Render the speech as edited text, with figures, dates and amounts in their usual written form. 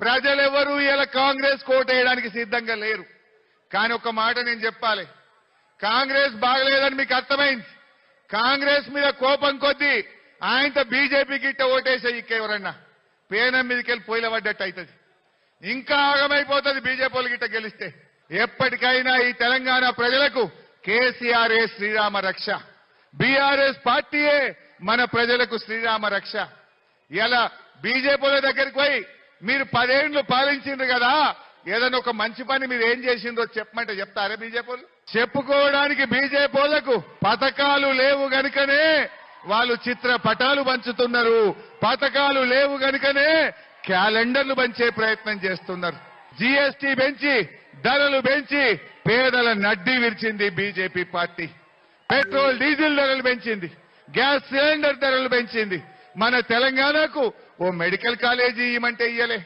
ప్రజలెవరూ ఇలా కాంగ్రెస్ కోటేయడానికి సిద్ధంగా లేరు. కానీ ఒక మాట నేను చెప్పాలి, కాంగ్రెస్ బాగలేదని మీకు అర్థమైంది. కాంగ్రెస్ మీద కోపం కొద్దీ ఆయనతో బీజేపీకి ఇట్ట ఓటేసే ఎవరన్నా పేనం మీదకి వెళ్ళి పొయ్యిల పడ్డట్టు అవుతుంది. ఇంకా ఆగమైపోతుంది బీజేపీ వాళ్ళకి ఇట్ట గెలిస్తే. ఎప్పటికైనా ఈ తెలంగాణ ప్రజలకు కేసీఆర్ఏ శ్రీరామ రక్ష, బీఆర్ఎస్ పార్టీయే మన ప్రజలకు శ్రీరామ రక్ష. ఇలా బీజేపీల దగ్గరికి పోయి మీరు 10 ఏళ్లు పాలించిండ్రు కదా, ఏదైనా ఒక మంచి పని మీరు ఏం చేసిండ్రో చెప్పమంటే చెప్తారా బీజేపీలు? చెప్పుకోవడానికి బీజేపీలకు పథకాలు లేవు గనుకనే వాళ్ళు చిత్రపటాలు పంచుతున్నారు. పథకాలు లేవు గనుకనే క్యాలెండర్లు పంచే ప్రయత్నం చేస్తున్నారు. జీఎస్టీ పెంచి ధరలు పెంచి పేదల నడ్డి విరిచింది బీజేపీ పార్టీ. పెట్రోల్ డీజిల్ ధరలు పెంచింది, గ్యాస్ సిలిండర్ ధరలు పెంచింది. మన తెలంగాణకు ఓ మెడికల్ కాలేజీ ఇవ్వమంటే ఇయ్యలే.